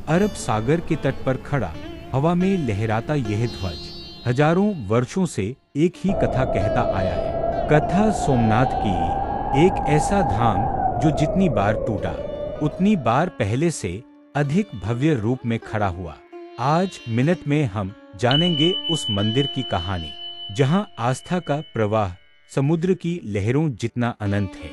अरब सागर के तट पर खड़ा हवा में लहराता यह ध्वज हजारों वर्षों से एक ही कथा कहता आया है। कथा सोमनाथ की, एक ऐसा धाम जो जितनी बार टूटा उतनी बार पहले से अधिक भव्य रूप में खड़ा हुआ। आज मिनट में हम जानेंगे उस मंदिर की कहानी जहां आस्था का प्रवाह समुद्र की लहरों जितना अनंत है।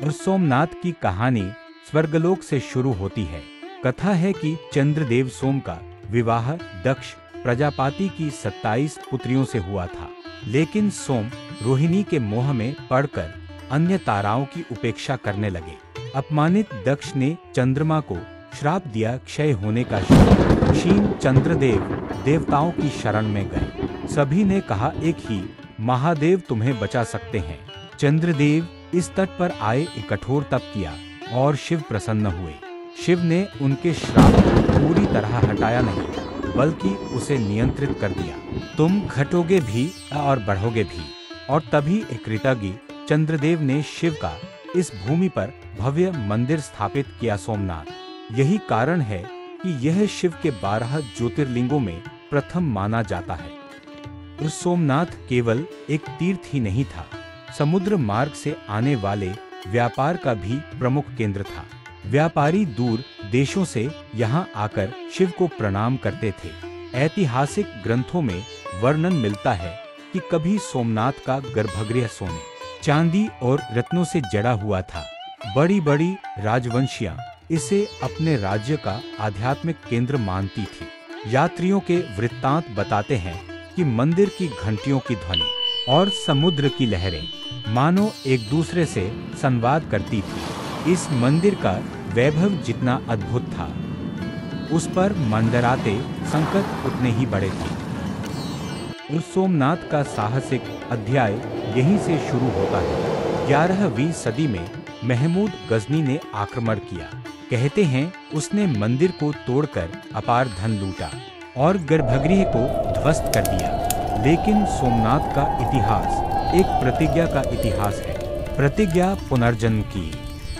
और सोमनाथ की कहानी स्वर्गलोक से शुरू होती है। कथा है कि चंद्रदेव सोम का विवाह दक्ष प्रजापति की 27 पुत्रियों से हुआ था, लेकिन सोम रोहिणी के मोह में पड़कर अन्य ताराओं की उपेक्षा करने लगे। अपमानित दक्ष ने चंद्रमा को श्राप दिया क्षय होने का श्राप। क्षीण चंद्रदेव देवताओं की शरण में गए। सभी ने कहा एक ही महादेव तुम्हें बचा सकते हैं। चंद्रदेव इस तट पर आए, कठोर तप किया और शिव प्रसन्न हुए। शिव ने उनके श्राप को पूरी तरह हटाया नहीं, बल्कि उसे नियंत्रित कर दिया। तुम घटोगे भी और बढ़ोगे भी। और तभी कृतज्ञ चंद्रदेव ने शिव का इस भूमि पर भव्य मंदिर स्थापित किया, सोमनाथ। यही कारण है कि यह शिव के 12 ज्योतिर्लिंगों में प्रथम माना जाता है। और सोमनाथ केवल एक तीर्थ ही नहीं था, समुद्र मार्ग से आने वाले व्यापार का भी प्रमुख केंद्र था। व्यापारी दूर देशों से यहाँ आकर शिव को प्रणाम करते थे। ऐतिहासिक ग्रंथों में वर्णन मिलता है कि कभी सोमनाथ का गर्भगृह सोने, चांदी और रत्नों से जड़ा हुआ था। बड़ी बड़ी राजवंशियां इसे अपने राज्य का आध्यात्मिक केंद्र मानती थी। यात्रियों के वृत्तांत बताते हैं कि मंदिर की घंटियों की ध्वनि और समुद्र की लहरें मानो एक दूसरे से संवाद करती थी। इस मंदिर का वैभव जितना अद्भुत था, उस पर मंडराते संकट उतने ही बड़े थे। और सोमनाथ का साहसिक अध्याय यहीं से शुरू होता है। 11वीं सदी में महमूद गजनी ने आक्रमण किया। कहते हैं उसने मंदिर को तोड़कर अपार धन लूटा और गर्भगृह को ध्वस्त कर दिया। लेकिन सोमनाथ का इतिहास एक प्रतिज्ञा का इतिहास है। प्रतिज्ञा पुनर्जन्म की।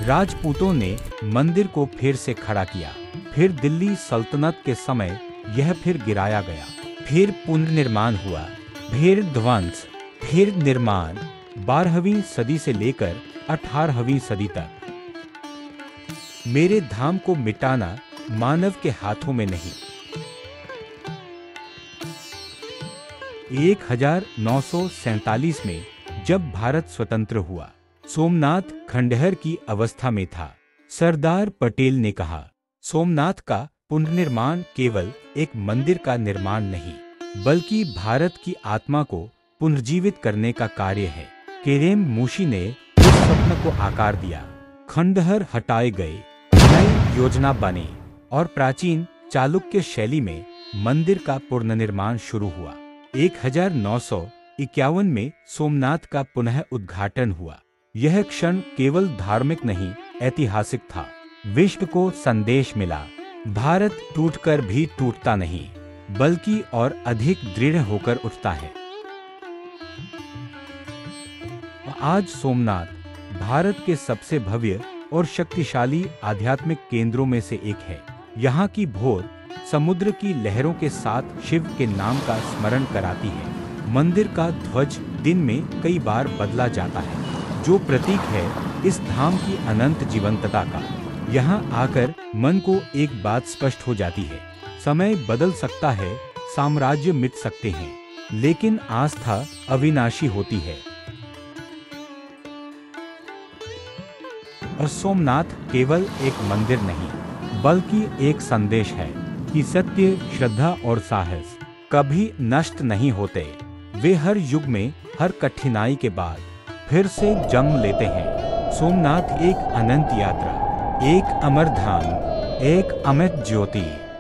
राजपूतों ने मंदिर को फिर से खड़ा किया। फिर दिल्ली सल्तनत के समय यह फिर गिराया गया। फिर पुनर्निर्माण हुआ, फिर ध्वंस, फिर निर्माण। 12वीं सदी से लेकर 18वीं सदी तक। मेरे धाम को मिटाना मानव के हाथों में नहीं। 1947 में जब भारत स्वतंत्र हुआ, सोमनाथ खंडहर की अवस्था में था। सरदार पटेल ने कहा, सोमनाथ का पुनर्निर्माण केवल एक मंदिर का निर्माण नहीं, बल्कि भारत की आत्मा को पुनर्जीवित करने का कार्य है। केरेम मुशी ने इस स्वप्न को आकार दिया। खंडहर हटाए गए, नई योजना बनी और प्राचीन चालुक्य शैली में मंदिर का पुनर्निर्माण शुरू हुआ। 1951 में सोमनाथ का पुनः उद्घाटन हुआ। यह क्षण केवल धार्मिक नहीं, ऐतिहासिक था। विश्व को संदेश मिला, भारत टूटकर भी टूटता नहीं, बल्कि और अधिक दृढ़ होकर उठता है। आज सोमनाथ भारत के सबसे भव्य और शक्तिशाली आध्यात्मिक केंद्रों में से एक है। यहाँ की भोर समुद्र की लहरों के साथ शिव के नाम का स्मरण कराती है। मंदिर का ध्वज दिन में कई बार बदला जाता है, जो प्रतीक है इस धाम की अनंत जीवंतता का। यहाँ आकर मन को एक बात स्पष्ट हो जाती है, समय बदल सकता है, साम्राज्य मिट सकते हैं, लेकिन आस्था अविनाशी होती है। और सोमनाथ केवल एक मंदिर नहीं, बल्कि एक संदेश है कि सत्य, श्रद्धा और साहस कभी नष्ट नहीं होते। वे हर युग में, हर कठिनाई के बाद फिर से जन्म लेते हैं। सोमनाथ एक अनंत यात्रा, एक अमर धाम, एक अमित ज्योति।